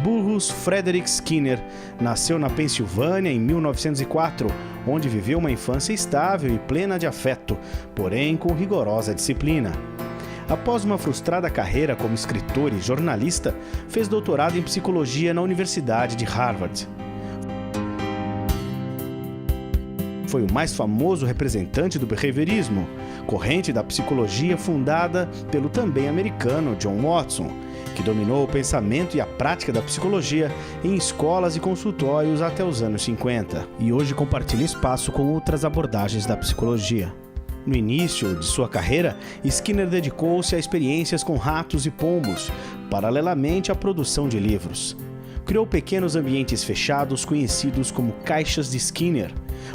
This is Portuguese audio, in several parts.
Burrus Frederick Skinner nasceu na Pensilvânia em 1904, onde viveu uma infância estável e plena de afeto, porém com rigorosa disciplina. Após uma frustrada carreira como escritor e jornalista, fez doutorado em psicologia na Universidade de Harvard. Foi o mais famoso representante do behaviorismo, corrente da psicologia fundada pelo também americano John Watson, que dominou o pensamento e a prática da psicologia em escolas e consultórios até os anos 50, e hoje compartilha espaço com outras abordagens da psicologia. No início de sua carreira, Skinner dedicou-se a experiências com ratos e pombos, paralelamente à produção de livros. Criou pequenos ambientes fechados conhecidos como caixas de Skinner,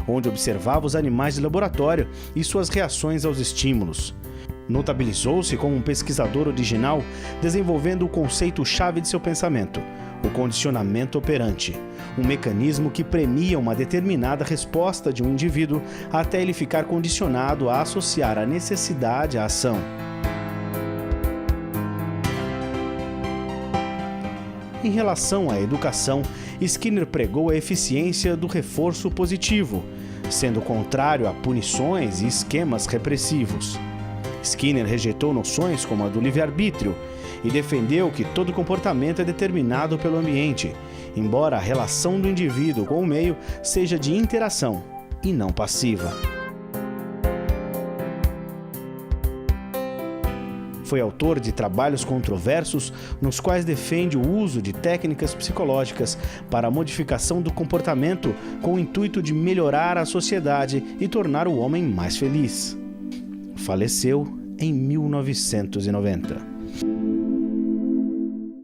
onde observava os animais de laboratório e suas reações aos estímulos. Notabilizou-se como um pesquisador original, desenvolvendo o conceito-chave de seu pensamento, o condicionamento operante, um mecanismo que premia uma determinada resposta de um indivíduo até ele ficar condicionado a associar a necessidade à ação. Em relação à educação, Skinner pregou a eficiência do reforço positivo, sendo contrário a punições e esquemas repressivos. Skinner rejeitou noções como a do livre-arbítrio e defendeu que todo comportamento é determinado pelo ambiente, embora a relação do indivíduo com o meio seja de interação e não passiva. Foi autor de trabalhos controversos nos quais defende o uso de técnicas psicológicas para a modificação do comportamento com o intuito de melhorar a sociedade e tornar o homem mais feliz. Faleceu em 1990.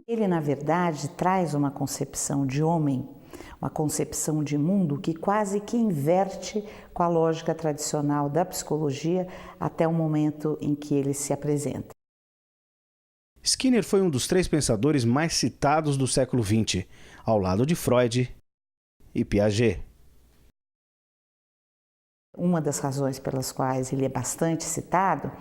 Ele, na verdade, traz uma concepção de homem, uma concepção de mundo que quase que inverte com a lógica tradicional da psicologia até o momento em que ele se apresenta. Skinner foi um dos 3 pensadores mais citados do século XX, ao lado de Freud e Piaget. Uma das razões pelas quais ele é bastante citado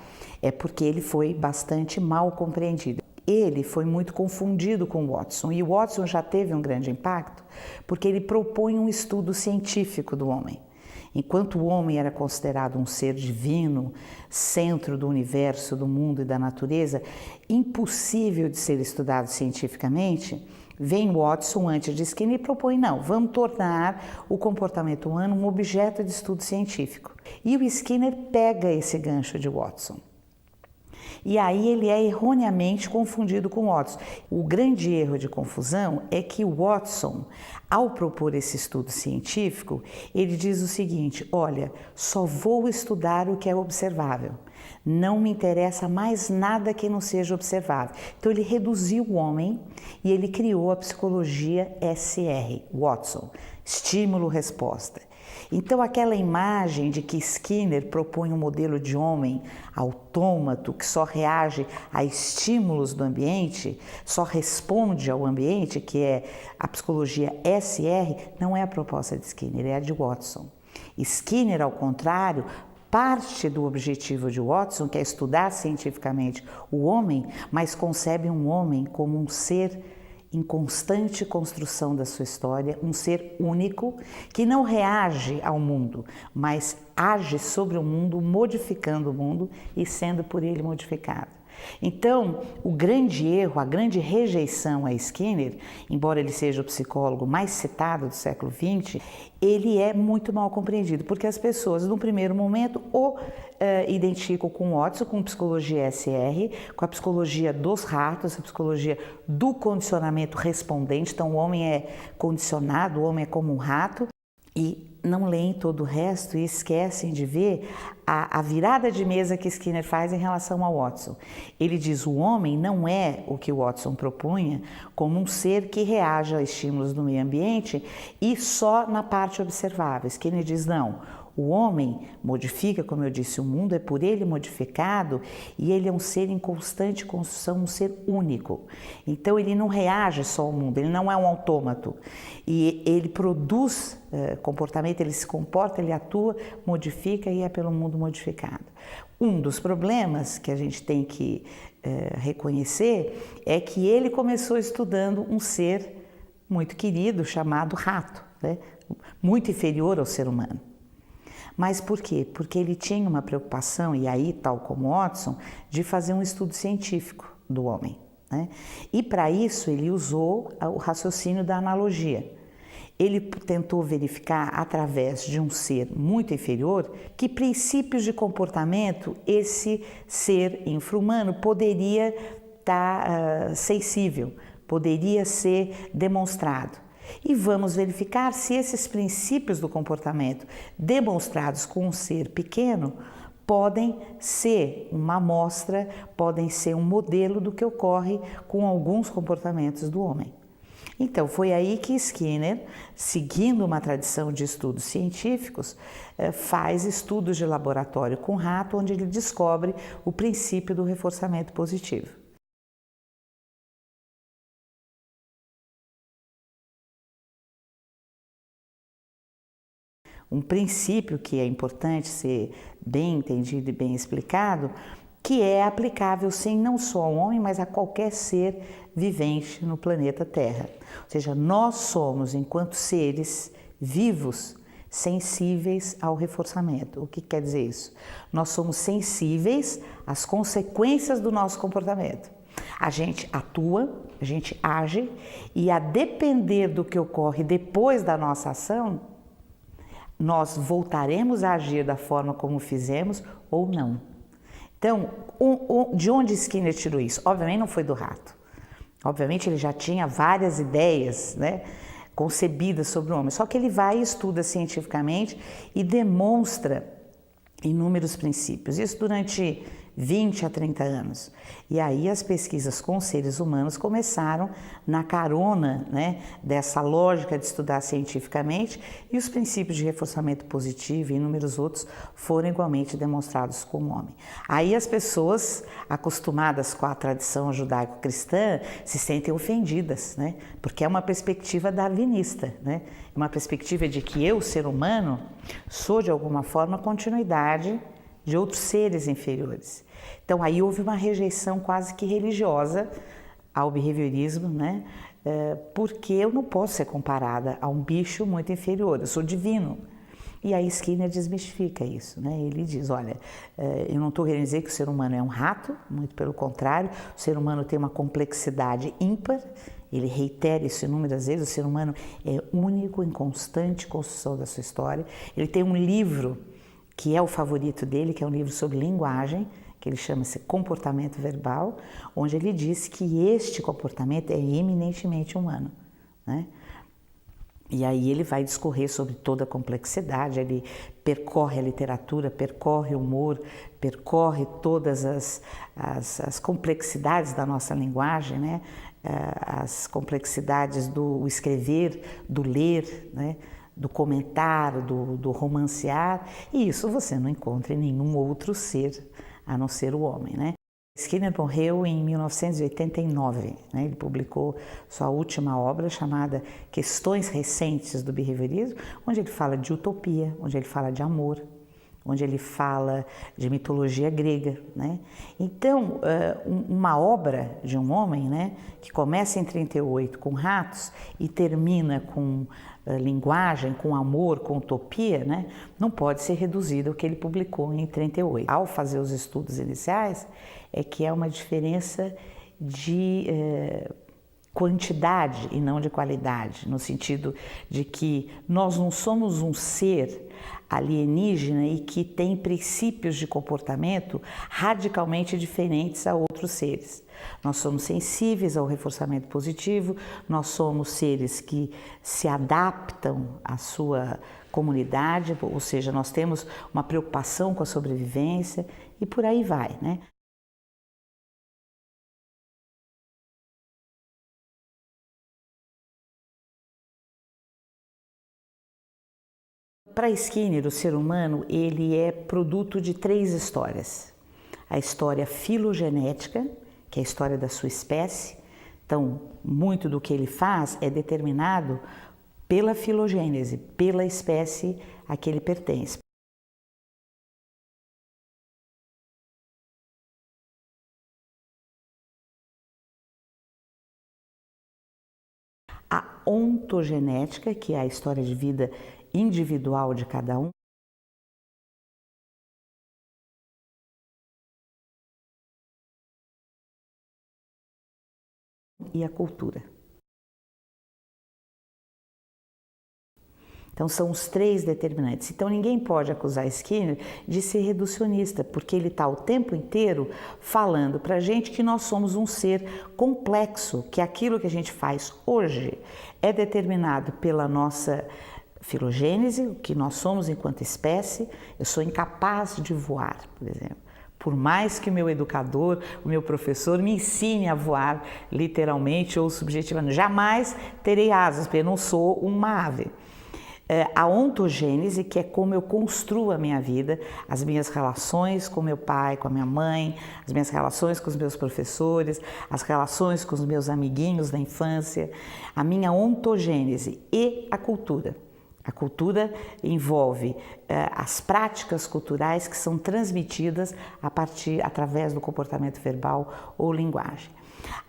é porque ele foi bastante mal compreendido. Ele foi muito confundido com Watson, e o Watson já teve um grande impacto porque ele propõe um estudo científico do homem. Enquanto o homem era considerado um ser divino, centro do universo, do mundo e da natureza, impossível de ser estudado cientificamente, vem Watson antes de Skinner e propõe, não, vamos tornar o comportamento humano um objeto de estudo científico. E o Skinner pega esse gancho de Watson. E aí ele é erroneamente confundido com Watson. O grande erro de confusão é que o Watson, ao propor esse estudo científico, ele diz o seguinte, olha, só vou estudar o que é observável. Não me interessa mais nada que não seja observável. Então ele reduziu o homem e ele criou a psicologia SR, Watson, estímulo-resposta. Então aquela imagem de que Skinner propõe um modelo de homem autômato que só reage a estímulos do ambiente, só responde ao ambiente, que é a psicologia SR, não é a proposta de Skinner, é a de Watson. Skinner, ao contrário, parte do objetivo de Watson, que é estudar cientificamente o homem, mas concebe um homem como um ser em constante construção da sua história, um ser único que não reage ao mundo, mas age sobre o mundo, modificando o mundo e sendo por ele modificado. Então, o grande erro, a grande rejeição a Skinner, embora ele seja o psicólogo mais citado do século XX, ele é muito mal compreendido, porque as pessoas, no primeiro momento, o identificam com Watson, com psicologia SR, com a psicologia dos ratos, a psicologia do condicionamento respondente. Então, o homem é condicionado, o homem é como um rato, e não leem todo o resto e esquecem de ver a virada de mesa que Skinner faz em relação ao Watson. Ele diz: o homem não é o que o Watson propunha como um ser que reage a estímulos do meio ambiente e só na parte observável. Skinner diz: não. O homem modifica, como eu disse, o mundo é por ele modificado e ele é um ser em constante construção, um ser único. Então ele não reage só ao mundo, ele não é um autômato. E ele produz comportamento, ele se comporta, ele atua, modifica e é pelo mundo modificado. Um dos problemas que a gente tem que reconhecer é que ele começou estudando um ser muito querido chamado rato, né? Muito inferior ao ser humano. Mas por quê? Porque ele tinha uma preocupação, e aí, tal como Watson, de fazer um estudo científico do homem, né? E para isso ele usou o raciocínio da analogia. Ele tentou verificar, através de um ser muito inferior, que princípios de comportamento esse ser infra-humano poderia estar sensível, poderia ser demonstrado. E vamos verificar se esses princípios do comportamento demonstrados com um ser pequeno podem ser uma amostra, podem ser um modelo do que ocorre com alguns comportamentos do homem. Então, foi aí que Skinner, seguindo uma tradição de estudos científicos, faz estudos de laboratório com rato, onde ele descobre o princípio do reforçamento positivo. Um princípio que é importante ser bem entendido e bem explicado, que é aplicável sim não só ao homem, mas a qualquer ser vivente no planeta Terra. Ou seja, nós somos, enquanto seres vivos, sensíveis ao reforçamento. O que quer dizer isso? Nós somos sensíveis às consequências do nosso comportamento. A gente atua, a gente age, e a depender do que ocorre depois da nossa ação, nós voltaremos a agir da forma como fizemos ou não. Então, de onde Skinner tirou isso? Obviamente não foi do rato. Obviamente ele já tinha várias ideias, né, concebidas sobre o homem, só que ele vai e estuda cientificamente e demonstra inúmeros princípios. Isso durante 20 a 30 anos. E aí as pesquisas com seres humanos começaram na carona, né, dessa lógica de estudar cientificamente, e os princípios de reforçamento positivo e inúmeros outros foram igualmente demonstrados com o homem. Aí as pessoas acostumadas com a tradição judaico-cristã se sentem ofendidas, né, porque é uma perspectiva darwinista, né, uma perspectiva de que eu, ser humano, sou de alguma forma continuidade de outros seres inferiores. Então aí houve uma rejeição quase que religiosa ao behaviorismo, né? Porque eu não posso ser comparada a um bicho muito inferior, eu sou divino. E aí Skinner desmistifica isso, né? Ele diz, olha, eu não estou querendo dizer que o ser humano é um rato, muito pelo contrário, o ser humano tem uma complexidade ímpar, ele reitera isso inúmeras vezes, o ser humano é único em constante construção da sua história. Ele tem um livro que é o favorito dele, que é um livro sobre linguagem, que ele chama-se Comportamento Verbal, onde ele diz que este comportamento é eminentemente humano, né? E aí ele vai discorrer sobre toda a complexidade, ele percorre a literatura, percorre o humor, percorre todas as complexidades da nossa linguagem, né? As complexidades do escrever, do ler, né? Do comentar, do romancear, e isso você não encontra em nenhum outro ser, a não ser o homem, né? Skinner morreu em 1989, né? Ele publicou sua última obra chamada Questões Recentes do Behaviorismo, onde ele fala de utopia, onde ele fala de amor, onde ele fala de mitologia grega, né? Então, uma obra de um homem, né, que começa em 38 com ratos e termina com linguagem, com amor, com utopia, né, não pode ser reduzida ao que ele publicou em 38. Ao fazer os estudos iniciais, é que é uma diferença de quantidade e não de qualidade, no sentido de que nós não somos um ser alienígena e que tem princípios de comportamento radicalmente diferentes a outros seres. Nós somos sensíveis ao reforçamento positivo, nós somos seres que se adaptam à sua comunidade, ou seja, nós temos uma preocupação com a sobrevivência e por aí vai, né? Para Skinner, o ser humano ele é produto de três histórias. A história filogenética, que é a história da sua espécie. Então, muito do que ele faz é determinado pela filogênese, pela espécie a que ele pertence. ontogenética, que é a história de vida individual de cada um, e a cultura. Então são os 3 determinantes. Então ninguém pode acusar Skinner de ser reducionista, porque ele está o tempo inteiro falando para a gente que nós somos um ser complexo, que aquilo que a gente faz hoje é determinado pela nossa filogênese, o que nós somos enquanto espécie. Eu sou incapaz de voar, por exemplo. Por mais que o meu educador, o meu professor me ensine a voar literalmente ou subjetivamente, jamais terei asas, porque eu não sou uma ave. A ontogênese, que é como eu construo a minha vida, as minhas relações com meu pai, com a minha mãe, as minhas relações com os meus professores, as relações com os meus amiguinhos da infância, a minha ontogênese e a cultura. A cultura envolve as práticas culturais que são transmitidas através do comportamento verbal ou linguagem.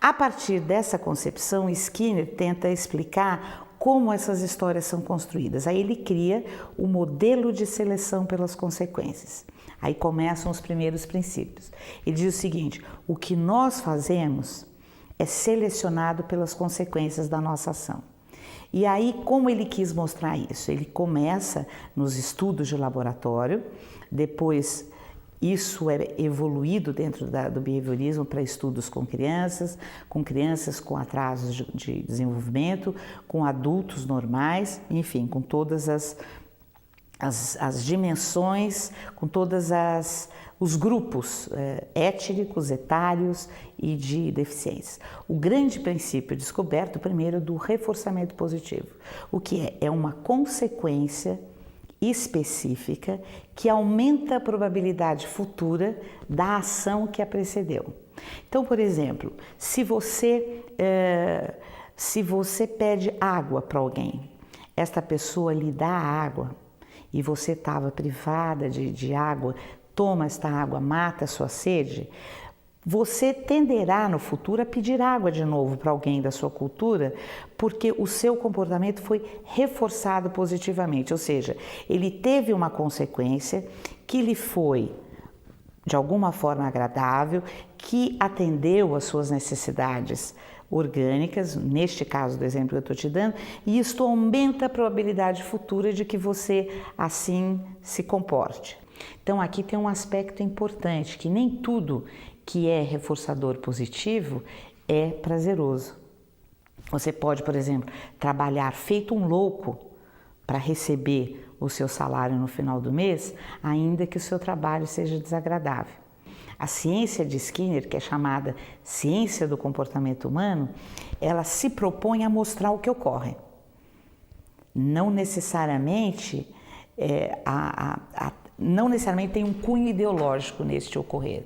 A partir dessa concepção, Skinner tenta explicar como essas histórias são construídas. Aí ele cria o modelo de seleção pelas consequências. Aí começam os primeiros princípios. Ele diz o seguinte: o que nós fazemos é selecionado pelas consequências da nossa ação. E aí, como ele quis mostrar isso? Ele começa nos estudos de laboratório, depois isso é evoluído dentro do behaviorismo para estudos com crianças com atrasos de desenvolvimento, com adultos normais, enfim, com todas as dimensões, com todos os grupos étnicos, etários e de deficiências. O grande princípio descoberto, primeiro, do reforçamento positivo, o que é uma consequência específica que aumenta a probabilidade futura da ação que a precedeu. Então, por exemplo, se você pede água para alguém, esta pessoa lhe dá água e você estava privada de água, toma esta água, mata a sua sede, você tenderá no futuro a pedir água de novo para alguém da sua cultura, porque o seu comportamento foi reforçado positivamente, ou seja, ele teve uma consequência que lhe foi de alguma forma agradável, que atendeu às suas necessidades orgânicas, neste caso do exemplo que eu estou te dando, e isto aumenta a probabilidade futura de que você assim se comporte. Então aqui tem um aspecto importante, que nem tudo que é reforçador positivo é prazeroso. Você pode, por exemplo, trabalhar feito um louco para receber o seu salário no final do mês, ainda que o seu trabalho seja desagradável. A ciência de Skinner, que é chamada ciência do comportamento humano, ela se propõe a mostrar o que ocorre. Não necessariamente, não necessariamente tem um cunho ideológico neste ocorrer.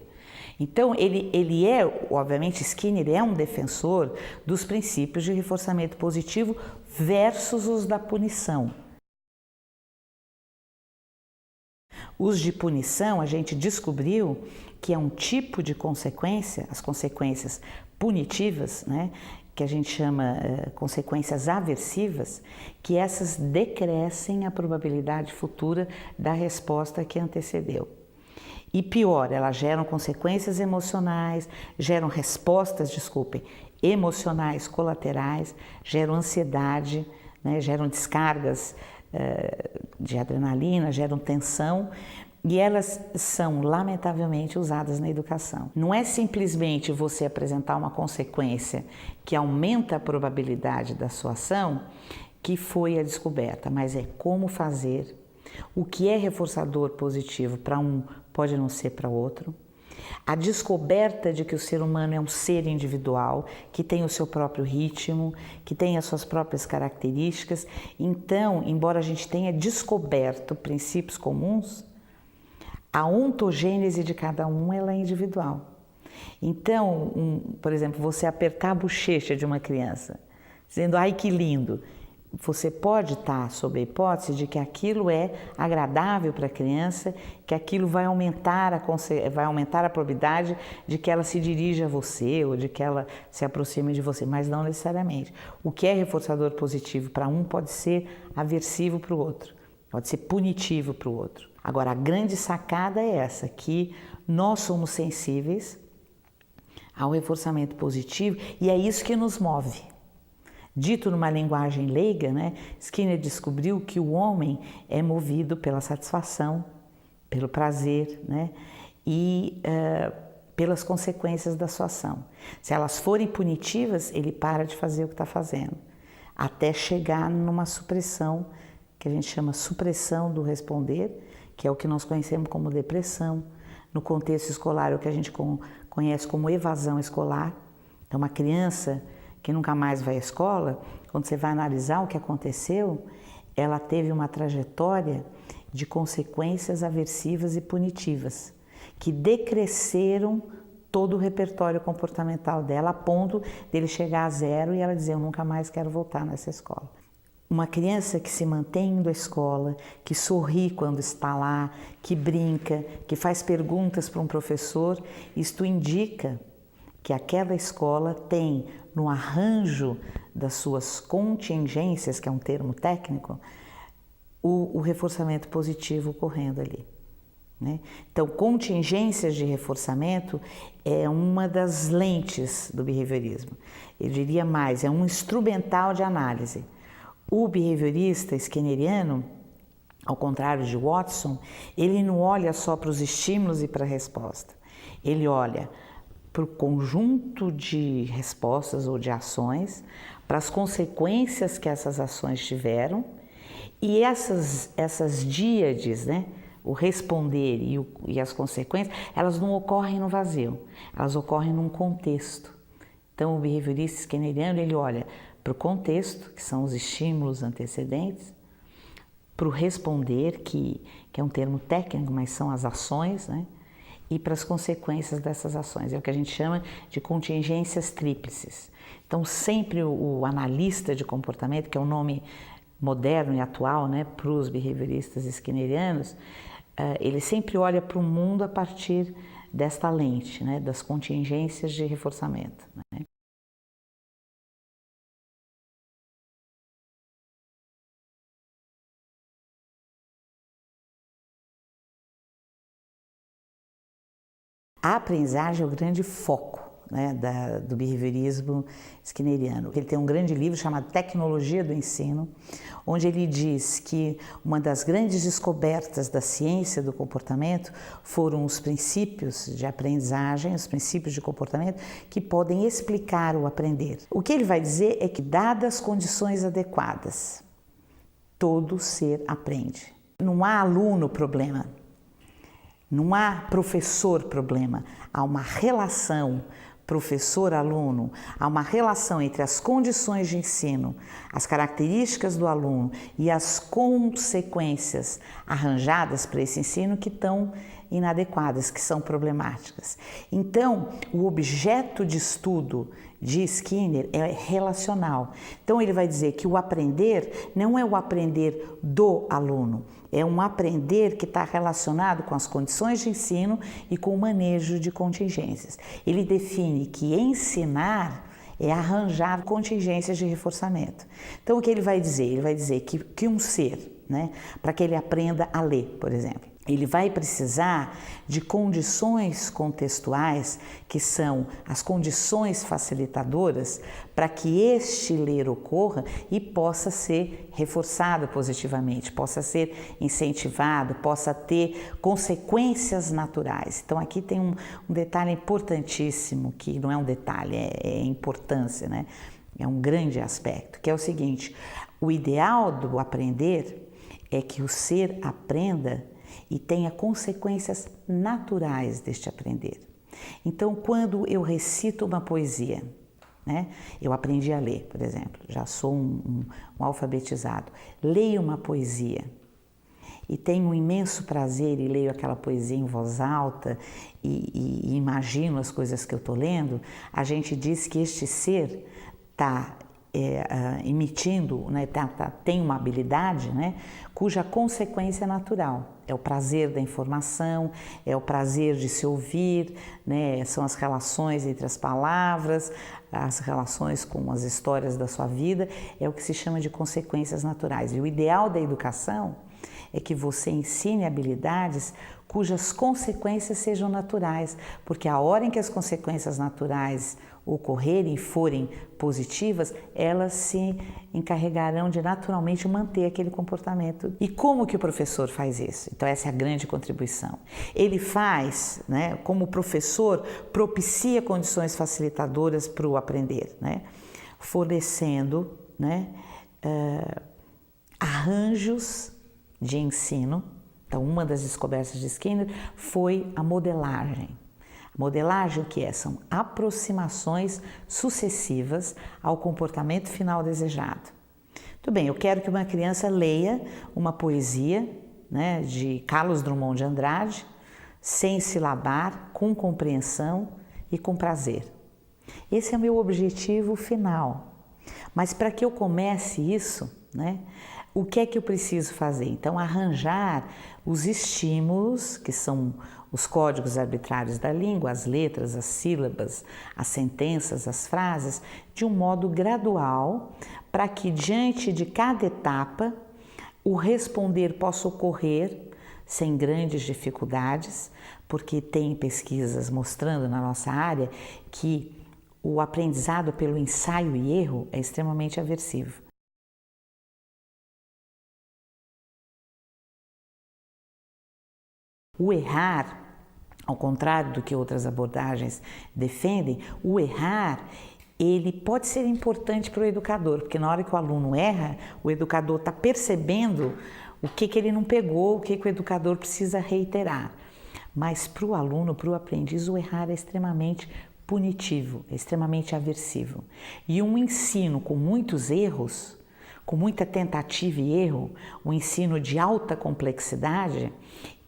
Então, ele é, obviamente, Skinner é um defensor dos princípios de reforçamento positivo versus os da punição. Os de punição, a gente descobriu que é um tipo de consequência, as consequências punitivas, né, que a gente chama consequências aversivas, que essas decrescem a probabilidade futura da resposta que antecedeu. E pior, elas geram consequências emocionais, geram respostas, emocionais colaterais, geram ansiedade, né, geram descargas de adrenalina, geram tensão, e elas são lamentavelmente usadas na educação. Não é simplesmente você apresentar uma consequência que aumenta a probabilidade da sua ação que foi a descoberta, mas é como fazer. O que é reforçador positivo para um pode não ser para outro. A descoberta de que o ser humano é um ser individual, que tem o seu próprio ritmo, que tem as suas próprias características. Então, embora a gente tenha descoberto princípios comuns, a ontogênese de cada um ela é individual. Então, por exemplo, você apertar a bochecha de uma criança, dizendo, ai que lindo, você pode estar sob a hipótese de que aquilo é agradável para a criança, que aquilo vai aumentar a probabilidade de que ela se dirija a você ou de que ela se aproxime de você, mas não necessariamente. O que é reforçador positivo para um pode ser aversivo para o outro, pode ser punitivo para o outro. Agora, a grande sacada é essa, que nós somos sensíveis ao reforçamento positivo e é isso que nos move. Dito numa linguagem leiga, né, Skinner descobriu que o homem é movido pela satisfação, pelo prazer, né, e pelas consequências da sua ação. Se elas forem punitivas, ele para de fazer o que está fazendo, até chegar numa supressão, que a gente chama supressão do responder, que é o que nós conhecemos como depressão. No contexto escolar, é o que a gente conhece como evasão escolar. Então, uma criança que nunca mais vai à escola, quando você vai analisar o que aconteceu, ela teve uma trajetória de consequências aversivas e punitivas, que decresceram todo o repertório comportamental dela, a ponto dele chegar a 0 e ela dizer, eu nunca mais quero voltar nessa escola. Uma criança que se mantém indo à escola, que sorri quando está lá, que brinca, que faz perguntas para um professor, isto indica que aquela escola tem no arranjo das suas contingências, que é um termo técnico, o reforçamento positivo ocorrendo ali, né? Então, contingências de reforçamento é uma das lentes do behaviorismo. Eu diria mais, é um instrumental de análise. O behaviorista skinneriano, ao contrário de Watson, ele não olha só para os estímulos e para a resposta. Ele olha para o conjunto de respostas ou de ações, para as consequências que essas ações tiveram, e essas díades, né, o responder e as consequências, elas não ocorrem no vazio, elas ocorrem num contexto. Então, o behaviorista skinneriano, ele olha para o contexto, que são os estímulos antecedentes, para o responder, que é um termo técnico, mas são as ações, né? E para as consequências dessas ações. É o que a gente chama de contingências tríplices. Então, sempre o analista de comportamento, que é um nome moderno e atual, né, para os behavioristas skinnerianos, ele sempre olha para o mundo a partir desta lente, né, das contingências de reforçamento, né? A aprendizagem é o grande foco, né, do behaviorismo skinneriano. Ele tem um grande livro chamado Tecnologia do Ensino, onde ele diz que uma das grandes descobertas da ciência do comportamento foram os princípios de aprendizagem, os princípios de comportamento que podem explicar o aprender. O que ele vai dizer é que, dadas as condições adequadas, todo ser aprende. Não há aluno problema. Não há professor problema, há uma relação professor-aluno, há uma relação entre as condições de ensino, as características do aluno e as consequências arranjadas para esse ensino que estão inadequadas, que são problemáticas. Então, o objeto de estudo de Skinner é relacional. Então, ele vai dizer que o aprender não é o aprender do aluno, é um aprender que está relacionado com as condições de ensino e com o manejo de contingências. Ele define que ensinar é arranjar contingências de reforçamento. Então, o que ele vai dizer? Ele vai dizer que um ser, né, para que ele aprenda a ler, por exemplo, ele vai precisar de condições contextuais, que são as condições facilitadoras para que este ler ocorra e possa ser reforçado positivamente, possa ser incentivado, possa ter consequências naturais. Então, aqui tem um detalhe importantíssimo, que não é um detalhe, é importância, né? É um grande aspecto, que é o seguinte: o ideal do aprender é que o ser aprenda e tenha consequências naturais deste aprender. Então, quando eu recito uma poesia, né, eu aprendi a ler, por exemplo, já sou um alfabetizado, leio uma poesia e tenho um imenso prazer e leio aquela poesia em voz alta e imagino as coisas que eu estou lendo, a gente diz que este ser está emitindo, né, tem uma habilidade, né, cuja consequência é natural. É o prazer da informação, é o prazer de se ouvir, né, são as relações entre as palavras, as relações com as histórias da sua vida, é o que se chama de consequências naturais. E o ideal da educação é que você ensine habilidades cujas consequências sejam naturais, porque a hora em que as consequências naturais ocorrerem e forem positivas, elas se encarregarão de naturalmente manter aquele comportamento. E como que o professor faz isso? Então essa é a grande contribuição. Ele faz, né, como professor, propicia condições facilitadoras para o aprender, né, fornecendo, né, arranjos de ensino. Então, uma das descobertas de Skinner foi a modelagem. A modelagem, o que é? São aproximações sucessivas ao comportamento final desejado. Muito bem, eu quero que uma criança leia uma poesia, né, de Carlos Drummond de Andrade, sem silabar, com compreensão e com prazer. Esse é o meu objetivo final. Mas para que eu comece isso, né, o que é que eu preciso fazer? Então, arranjar os estímulos, que são os códigos arbitrários da língua, as letras, as sílabas, as sentenças, as frases, de um modo gradual, para que diante de cada etapa o responder possa ocorrer sem grandes dificuldades, porque tem pesquisas mostrando na nossa área que o aprendizado pelo ensaio e erro é extremamente aversivo. O errar, ao contrário do que outras abordagens defendem, o errar, ele pode ser importante para o educador, porque na hora que o aluno erra, o educador está percebendo o que ele não pegou, o que o educador precisa reiterar. Mas para o aluno, para o aprendiz, o errar é extremamente punitivo, é extremamente aversivo. E um ensino com muitos erros, com muita tentativa e erro, um ensino de alta complexidade,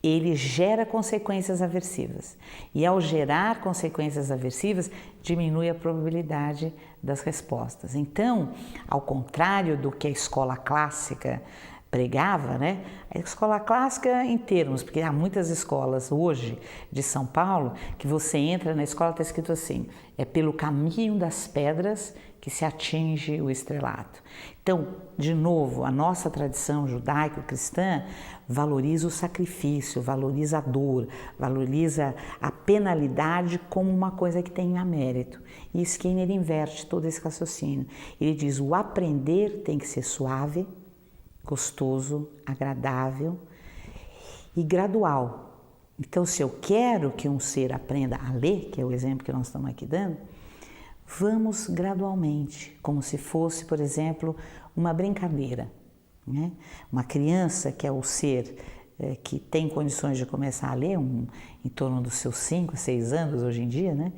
ele gera consequências aversivas. E ao gerar consequências aversivas, diminui a probabilidade das respostas. Então, ao contrário do que a escola clássica pregava, né? A escola clássica em termos, porque há muitas escolas hoje de São Paulo que você entra na escola, está escrito assim, é pelo caminho das pedras que se atinge o estrelato. Então, de novo, a nossa tradição judaico-cristã valoriza o sacrifício, valoriza a dor, valoriza a penalidade como uma coisa que tem mérito. E Skinner inverte todo esse raciocínio. Ele diz, o aprender tem que ser suave, gostoso, agradável e gradual. Então, se eu quero que um ser aprenda a ler, que é o exemplo que nós estamos aqui dando, vamos gradualmente, como se fosse, por exemplo, uma brincadeira, né? Uma criança que é o ser que tem condições de começar a ler, em torno dos seus 5, 6 anos hoje em dia, né?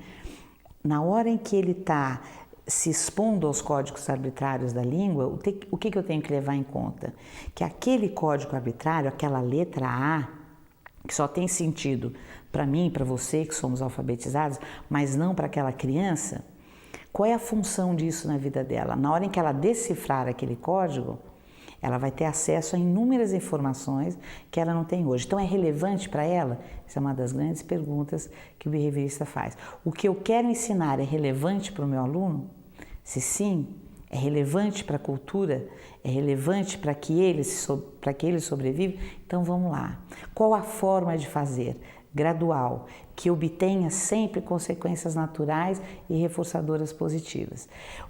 Na hora em que ele está se expondo aos códigos arbitrários da língua, o que eu tenho que levar em conta? Que aquele código arbitrário, aquela letra A, que só tem sentido para mim, para você que somos alfabetizados, mas não para aquela criança, qual é a função disso na vida dela? Na hora em que ela decifrar aquele código, ela vai ter acesso a inúmeras informações que ela não tem hoje. Então, é relevante para ela? Essa é uma das grandes perguntas que o behaviorista faz. O que eu quero ensinar é relevante para o meu aluno? Se sim, é relevante para a cultura? É relevante para que ele sobreviva? Então, vamos lá. Qual a forma de fazer? Gradual, que obtenha sempre consequências naturais e reforçadoras positivas.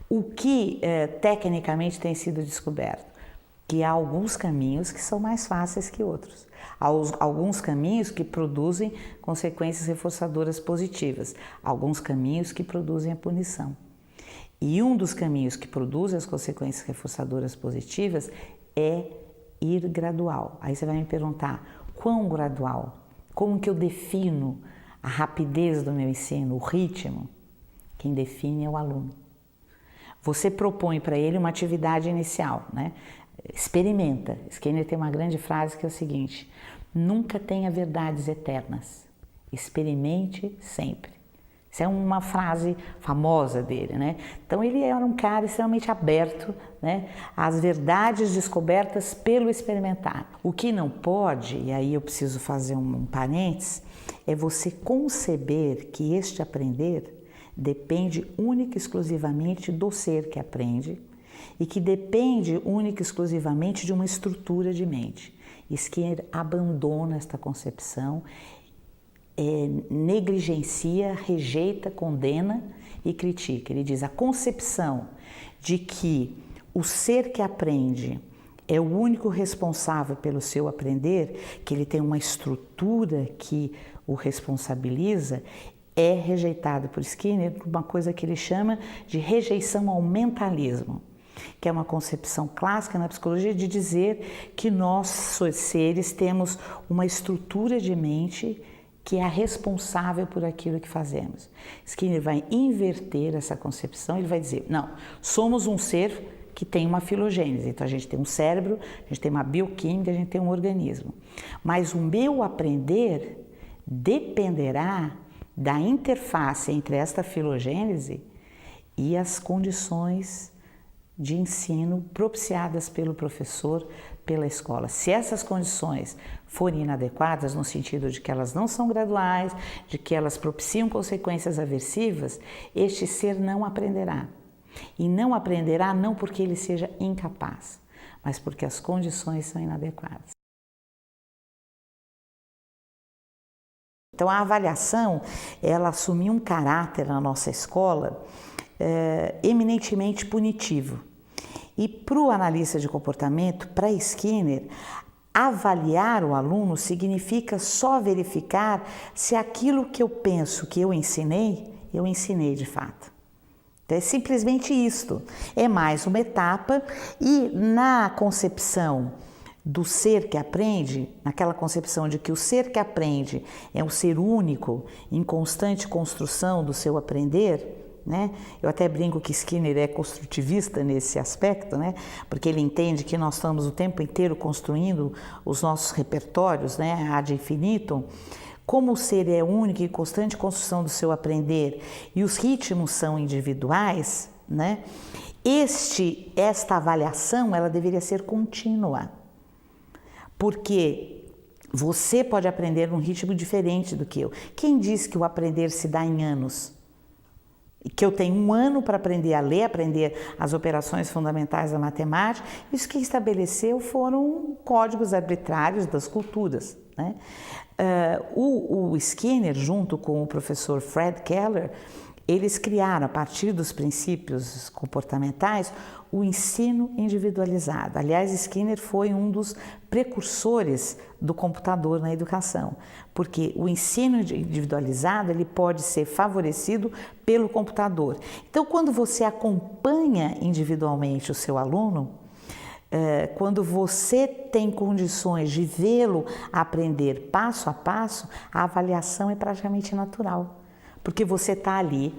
O que tecnicamente tem sido descoberto? Que há alguns caminhos que são mais fáceis que outros. Há alguns caminhos que produzem consequências reforçadoras positivas, alguns caminhos que produzem a punição. E um dos caminhos que produzem as consequências reforçadoras positivas é ir gradual. Aí você vai me perguntar, quão gradual? Como que eu defino a rapidez do meu ensino, o ritmo? Quem define é o aluno. Você propõe para ele uma atividade inicial, né? Experimenta. Skinner tem uma grande frase que é o seguinte, nunca tenha verdades eternas, experimente sempre. Isso é uma frase famosa dele, né? Então ele era um cara extremamente aberto, né, às verdades descobertas pelo experimentar. O que não pode, e aí eu preciso fazer um parênteses, é você conceber que este aprender depende única e exclusivamente do ser que aprende e que depende única e exclusivamente de uma estrutura de mente. Skinner abandona esta concepção, negligencia, rejeita, condena e critica. Ele diz: a concepção de que o ser que aprende é o único responsável pelo seu aprender, que ele tem uma estrutura que o responsabiliza, é rejeitada por Skinner por uma coisa que ele chama de rejeição ao mentalismo, que é uma concepção clássica na psicologia de dizer que nós, seres, temos uma estrutura de mente que é a responsável por aquilo que fazemos. Skinner vai inverter essa concepção, ele vai dizer: não, somos um ser que tem uma filogênese, então a gente tem um cérebro, a gente tem uma bioquímica, a gente tem um organismo. Mas o meu aprender dependerá da interface entre esta filogênese e as condições de ensino propiciadas pelo professor, pela escola. Se essas condições forem inadequadas, no sentido de que elas não são graduais, de que elas propiciam consequências aversivas, este ser não aprenderá. E não aprenderá não porque ele seja incapaz, mas porque as condições são inadequadas. Então a avaliação, ela assumiu um caráter na nossa escola eminentemente punitivo. E para o analista de comportamento, para Skinner, avaliar o aluno significa só verificar se aquilo que eu penso que eu ensinei de fato. Então é simplesmente isto, é mais uma etapa e na concepção do ser que aprende, naquela concepção de que o ser que aprende é um ser único, em constante construção do seu aprender, né? Eu até brinco que Skinner é construtivista nesse aspecto, né? Porque ele entende que nós estamos o tempo inteiro construindo os nossos repertórios, né? Ad infinitum. Como o ser é único e constante construção do seu aprender e os ritmos são individuais, né? Esta avaliação ela deveria ser contínua, porque você pode aprender num ritmo diferente do que eu. Quem diz que o aprender se dá em anos? Que eu tenho um ano para aprender a ler, aprender as operações fundamentais da matemática. Isso que estabeleceu foram códigos arbitrários das culturas, né? O Skinner, junto com o professor Fred Keller, eles criaram, a partir dos princípios comportamentais, o ensino individualizado. Aliás, Skinner foi um dos precursores do computador na educação, porque o ensino individualizado ele pode ser favorecido pelo computador. Então, quando você acompanha individualmente o seu aluno, quando você tem condições de vê-lo aprender passo a passo, a avaliação é praticamente natural, porque você está ali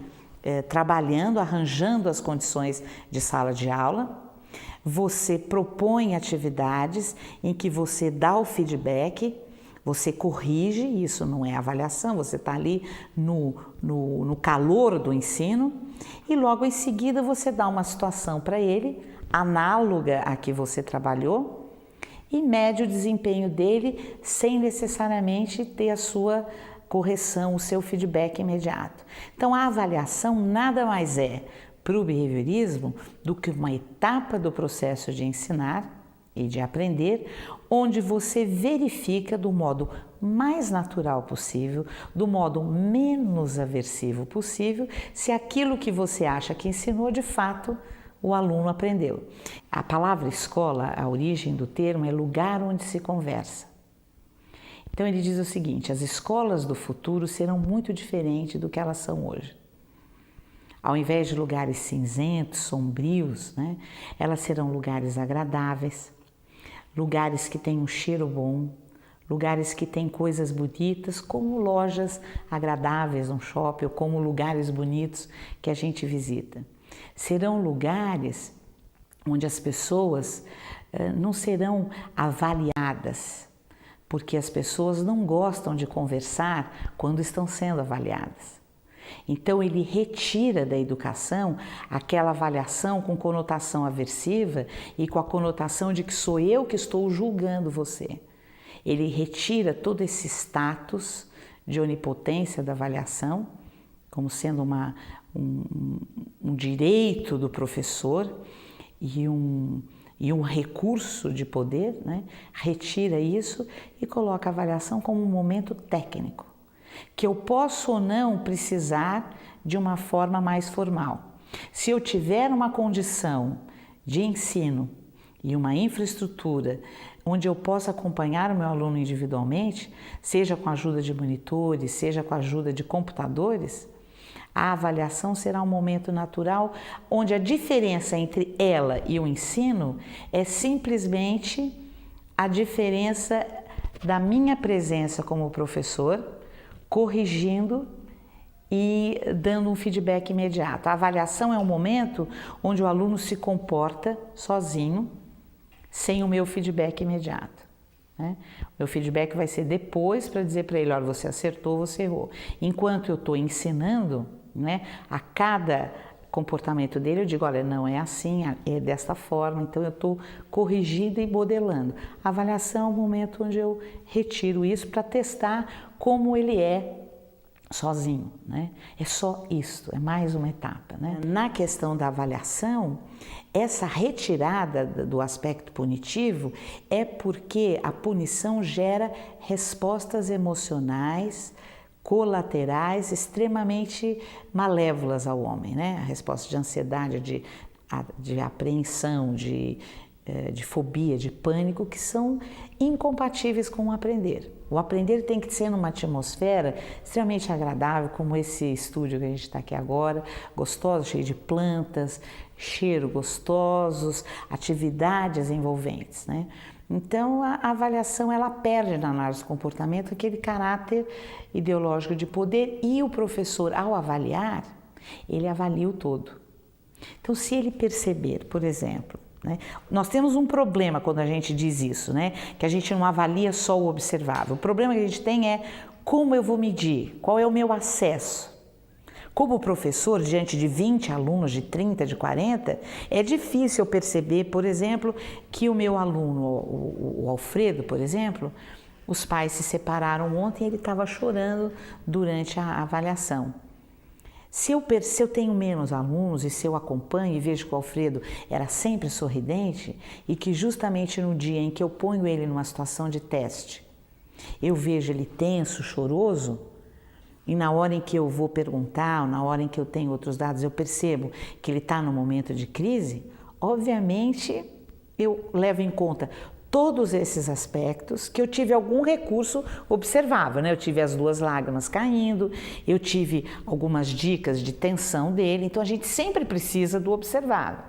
trabalhando, arranjando as condições de sala de aula, você propõe atividades em que você dá o feedback, você corrige, isso não é avaliação, você está ali no calor do ensino e logo em seguida você dá uma situação para ele, análoga à que você trabalhou e mede o desempenho dele sem necessariamente ter a sua correção, o seu feedback imediato. Então a avaliação nada mais é para o behaviorismo do que uma etapa do processo de ensinar e de aprender, onde você verifica do modo mais natural possível, do modo menos aversivo possível, se aquilo que você acha que ensinou de fato o aluno aprendeu. A palavra escola, a origem do termo é lugar onde se conversa. Então ele diz o seguinte: as escolas do futuro serão muito diferentes do que elas são hoje. Ao invés de lugares cinzentos, sombrios, né, elas serão lugares agradáveis, lugares que têm um cheiro bom, lugares que têm coisas bonitas, como lojas agradáveis no shopping ou como lugares bonitos que a gente visita. Serão lugares onde as pessoas não serão avaliadas, porque as pessoas não gostam de conversar quando estão sendo avaliadas. Então ele retira da educação aquela avaliação com conotação aversiva e com a conotação de que sou eu que estou julgando você. Ele retira todo esse status de onipotência da avaliação, como sendo um direito do professor e um recurso de poder, né? Retira isso e coloca a avaliação como um momento técnico, que eu posso ou não precisar de uma forma mais formal. Se eu tiver uma condição de ensino e uma infraestrutura onde eu possa acompanhar o meu aluno individualmente, seja com a ajuda de monitores, seja com a ajuda de computadores, a avaliação será um momento natural onde a diferença entre ela e o ensino é simplesmente a diferença da minha presença como professor, corrigindo e dando um feedback imediato. A avaliação é um momento onde o aluno se comporta sozinho, sem o meu feedback imediato, né? O meu feedback vai ser depois para dizer para ele, olha, você acertou, você errou. Enquanto eu estou ensinando, né, a cada comportamento dele, eu digo, olha, não é assim, é desta forma, então eu estou corrigindo e modelando. A avaliação é o momento onde eu retiro isso para testar como ele é sozinho, né? É só isso, é mais uma etapa, né? Na questão da avaliação, essa retirada do aspecto punitivo é porque a punição gera respostas emocionais colaterais extremamente malévolas ao homem, né? A resposta de ansiedade, de apreensão, de fobia, de pânico, que são incompatíveis com o aprender. O aprender tem que ser numa atmosfera extremamente agradável, como esse estúdio que a gente está aqui agora, gostoso, cheio de plantas, cheiro gostosos, atividades envolventes, né? Então, a avaliação, ela perde na análise do comportamento aquele caráter ideológico de poder e o professor, ao avaliar, ele avalia o todo. Então, se ele perceber, por exemplo, né, nós temos um problema quando a gente diz isso, né, que a gente não avalia só o observável. O problema que a gente tem é como eu vou medir, qual é o meu acesso. Como professor, diante de 20 alunos, de 30, de 40, é difícil eu perceber, por exemplo, que o meu aluno, o Alfredo, por exemplo, os pais se separaram ontem e ele estava chorando durante a avaliação. Se eu tenho menos alunos e se eu acompanho e vejo que o Alfredo era sempre sorridente e que justamente no dia em que eu ponho ele numa situação de teste, eu vejo ele tenso, choroso, e na hora em que eu vou perguntar, ou na hora em que eu tenho outros dados, eu percebo que ele está num momento de crise, obviamente eu levo em conta todos esses aspectos que eu tive algum recurso observável, né? Eu tive as 2 lágrimas caindo, eu tive algumas dicas de tensão dele, então a gente sempre precisa do observável.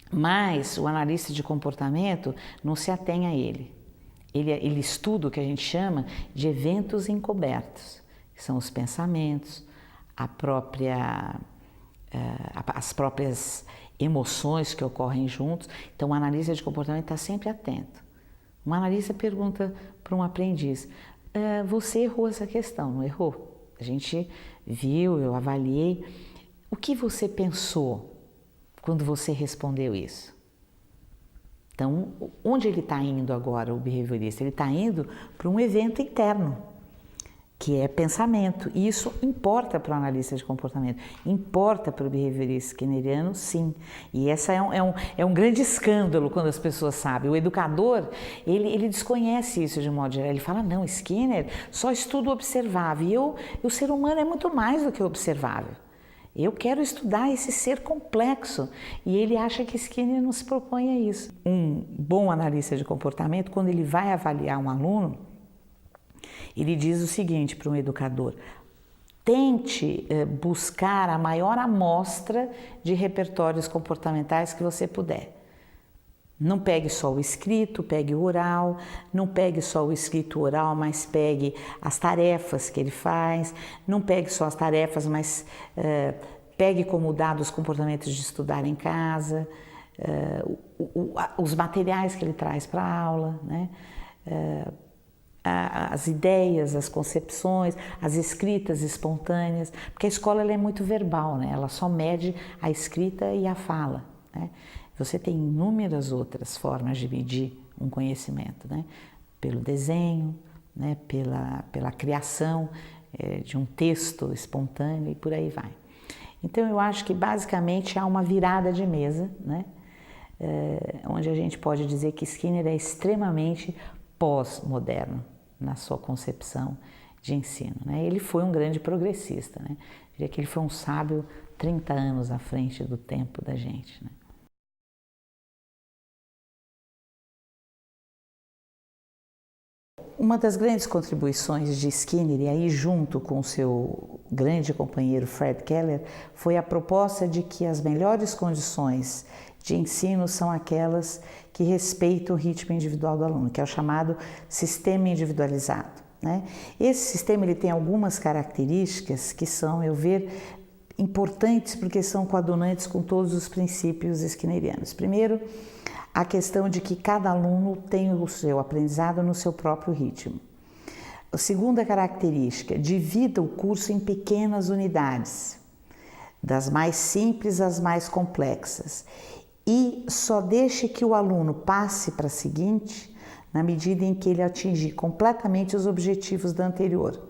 Mas o analista de comportamento não se atém a ele. Ele estuda o que a gente chama de eventos encobertos, que são os pensamentos, as próprias emoções que ocorrem juntos. Então, o analista de comportamento está sempre atento. Um analista pergunta para um aprendiz, você errou essa questão, não errou? A gente viu, eu avaliei. O que você pensou quando você respondeu isso? Então, onde ele está indo agora, o behaviorista? Ele está indo para um evento interno, que é pensamento. E isso importa para o analista de comportamento, importa para o behaviorista skinneriano, sim. E essa é um grande escândalo quando as pessoas sabem. O educador, ele desconhece isso de modo geral. Ele fala, não, Skinner só estuda o observável. E o ser humano é muito mais do que o observável. Eu quero estudar esse ser complexo. E ele acha que Skinner não se propõe a isso. Um bom analista de comportamento, quando ele vai avaliar um aluno, ele diz o seguinte para um educador, tente buscar a maior amostra de repertórios comportamentais que você puder. Não pegue só o escrito, pegue o oral, não pegue só o escrito oral, mas pegue as tarefas que ele faz, não pegue só as tarefas, mas pegue como dado os comportamentos de estudar em casa, os materiais que ele traz para a aula, né? as ideias, as concepções, as escritas espontâneas, porque a escola ela é muito verbal, né? Ela só mede a escrita e a fala, né? Você tem inúmeras outras formas de medir um conhecimento, né? Pelo desenho, né? Pela criação de um texto espontâneo e por aí vai. Então eu acho que basicamente há uma virada de mesa, né? Onde a gente pode dizer que Skinner é extremamente pós-moderno na sua concepção de ensino, né? Ele foi um grande progressista, né? Eu diria que ele foi um sábio 30 anos à frente do tempo da gente, né? Uma das grandes contribuições de Skinner, e aí junto com seu grande companheiro Fred Keller, foi a proposta de que as melhores condições de ensino são aquelas que respeitam o ritmo individual do aluno, que é o chamado sistema individualizado, né? Esse sistema ele tem algumas características que são, eu ver, importantes porque são coadunantes com todos os princípios skinnerianos. Primeiro, a questão de que cada aluno tem o seu aprendizado no seu próprio ritmo. A segunda característica, divida o curso em pequenas unidades, das mais simples às mais complexas, e só deixe que o aluno passe para a seguinte na medida em que ele atingir completamente os objetivos da anterior.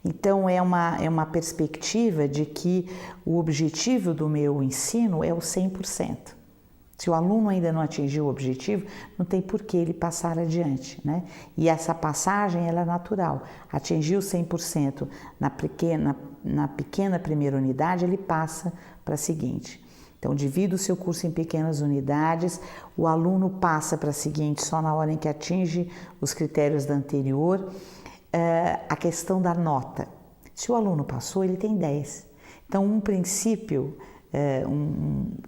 Então é uma perspectiva de que o objetivo do meu ensino é o 100%. Se o aluno ainda não atingiu o objetivo, não tem por que ele passar adiante, né? E essa passagem ela é natural. Atingiu 100% na pequena primeira unidade, ele passa para a seguinte. Então, divida o seu curso em pequenas unidades, o aluno passa para a seguinte só na hora em que atinge os critérios da anterior. A questão da nota. Se o aluno passou, ele tem 10. Então, um princípio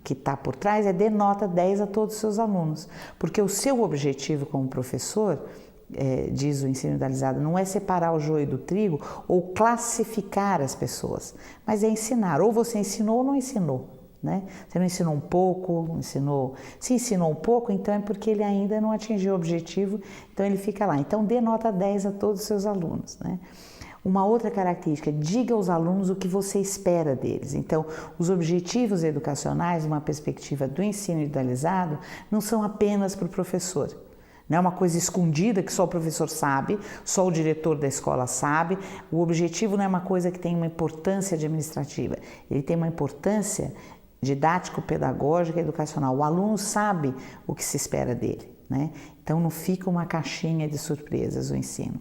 que está por trás é dê nota 10 a todos os seus alunos, porque o seu objetivo como professor, diz o ensino idealizado, não é separar o joio do trigo ou classificar as pessoas, mas é ensinar. Ou você ensinou ou não ensinou, né? Você não ensinou um pouco, se ensinou um pouco, então é porque ele ainda não atingiu o objetivo, então ele fica lá. Então dê nota 10 a todos os seus alunos, né? Uma outra característica, diga aos alunos o que você espera deles. Então, os objetivos educacionais, uma perspectiva do ensino idealizado, não são apenas para o professor. Não é uma coisa escondida que só o professor sabe, só o diretor da escola sabe. O objetivo não é uma coisa que tem uma importância administrativa, ele tem uma importância didático-pedagógica e educacional. O aluno sabe o que se espera dele, né? Então, não fica uma caixinha de surpresas o ensino.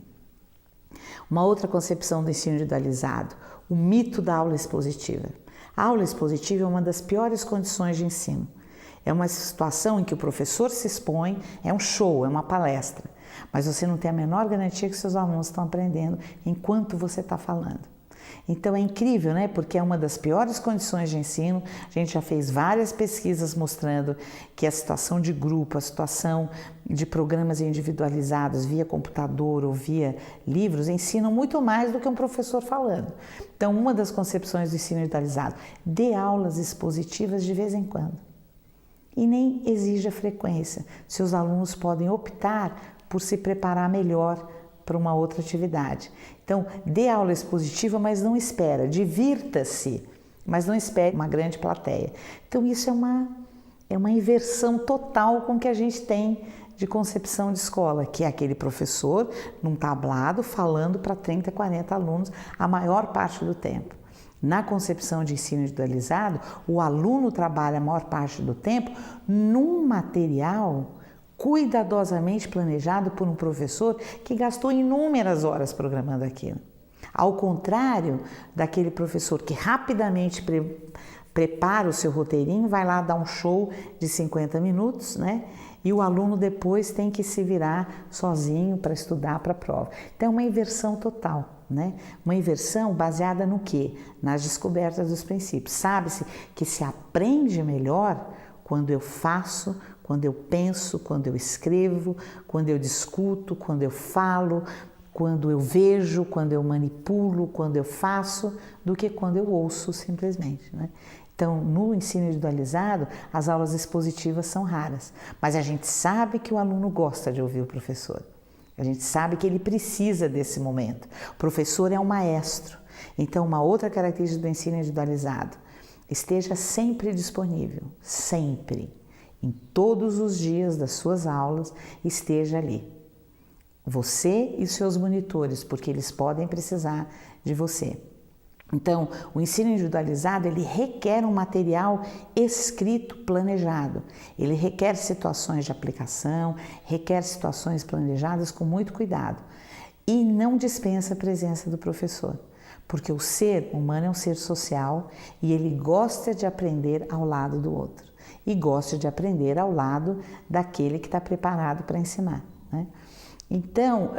Uma outra concepção do ensino individualizado, o mito da aula expositiva. A aula expositiva é uma das piores condições de ensino. É uma situação em que o professor se expõe, é um show, é uma palestra, mas você não tem a menor garantia que seus alunos estão aprendendo enquanto você está falando. Então é incrível, né? Porque é uma das piores condições de ensino. A gente já fez várias pesquisas mostrando que a situação de grupo, a situação de programas individualizados via computador ou via livros ensinam muito mais do que um professor falando. Então, uma das concepções do ensino individualizado, dê aulas expositivas de vez em quando. E nem exija frequência. Seus alunos podem optar por se preparar melhor para uma outra atividade. Então, dê aula expositiva, mas não espera, divirta-se, mas não espere uma grande plateia. Então, isso é uma inversão total com o que a gente tem de concepção de escola, que é aquele professor num tablado falando para 30, 40 alunos a maior parte do tempo. Na concepção de ensino individualizado, o aluno trabalha a maior parte do tempo num material cuidadosamente planejado por um professor que gastou inúmeras horas programando aquilo. Ao contrário daquele professor que rapidamente prepara o seu roteirinho, vai lá dar um show de 50 minutos, né? E o aluno depois tem que se virar sozinho para estudar para a prova. Então é uma inversão total, né? Uma inversão baseada no quê? Nas descobertas dos princípios. Sabe-se que se aprende melhor quando eu faço, quando eu penso, quando eu escrevo, quando eu discuto, quando eu falo, quando eu vejo, quando eu manipulo, quando eu faço, do que quando eu ouço simplesmente, né? Então, no ensino individualizado, as aulas expositivas são raras, mas a gente sabe que o aluno gosta de ouvir o professor. A gente sabe que ele precisa desse momento. O professor é um maestro. Então, uma outra característica do ensino individualizado: esteja sempre disponível, sempre, em todos os dias das suas aulas, esteja ali. Você e seus monitores, porque eles podem precisar de você. Então, o ensino individualizado, ele requer um material escrito, planejado. Ele requer situações de aplicação, requer situações planejadas com muito cuidado. E não dispensa a presença do professor, porque o ser humano é um ser social e ele gosta de aprender ao lado do outro. E gosta de aprender ao lado daquele que está preparado para ensinar, né? Então,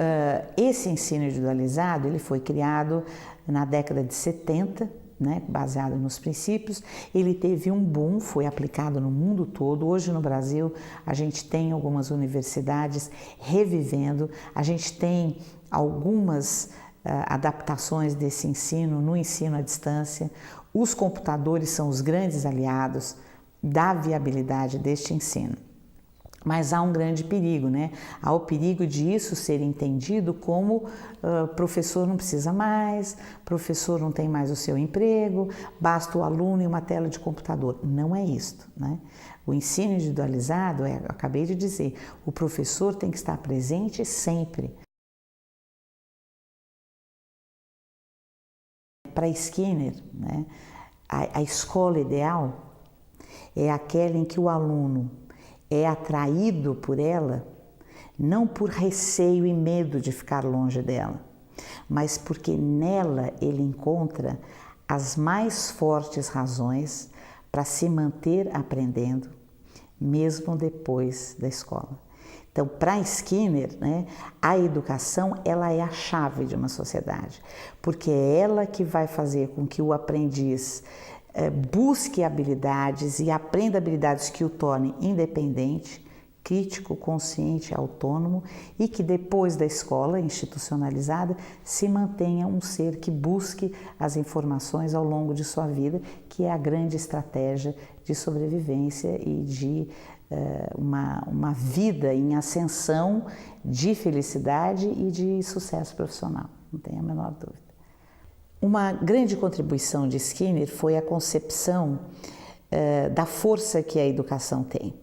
esse ensino individualizado, ele foi criado na década de 70, né, baseado nos princípios. Ele teve um boom, foi aplicado no mundo todo. Hoje no Brasil a gente tem algumas universidades revivendo, a gente tem algumas adaptações desse ensino no ensino à distância. Os computadores são os grandes aliados da viabilidade deste ensino. Mas há um grande perigo, né? Há o perigo de isso ser entendido como professor não precisa mais, professor não tem mais o seu emprego, basta o aluno e uma tela de computador. Não é isto, né? O ensino individualizado, eu acabei de dizer, o professor tem que estar presente sempre. Para Skinner, né, a escola ideal é aquela em que o aluno é atraído por ela, não por receio e medo de ficar longe dela, mas porque nela ele encontra as mais fortes razões para se manter aprendendo, mesmo depois da escola. Então, para Skinner, né, a educação, ela é a chave de uma sociedade, porque é ela que vai fazer com que o aprendiz busque habilidades e aprenda habilidades que o tornem independente, crítico, consciente, autônomo, e que depois da escola institucionalizada se mantenha um ser que busque as informações ao longo de sua vida, que é a grande estratégia de sobrevivência e de uma vida em ascensão de felicidade e de sucesso profissional, não tenho a menor dúvida. Uma grande contribuição de Skinner foi a concepção da força que a educação tem.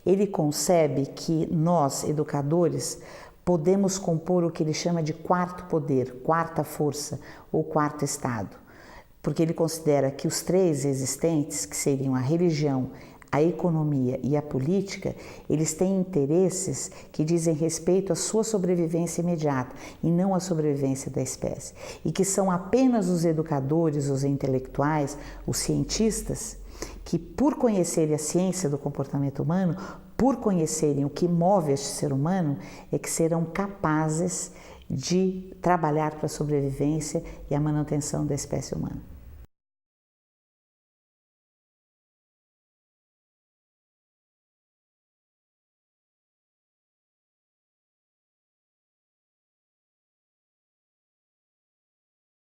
Ele concebe que nós, educadores, podemos compor o que ele chama de quarto poder, quarta força ou quarto estado, porque ele considera que os três existentes, que seriam a religião, a economia e a política, eles têm interesses que dizem respeito à sua sobrevivência imediata e não à sobrevivência da espécie. E que são apenas os educadores, os intelectuais, os cientistas, que por conhecerem a ciência do comportamento humano, por conhecerem o que move este ser humano, é que serão capazes de trabalhar para a sobrevivência e a manutenção da espécie humana.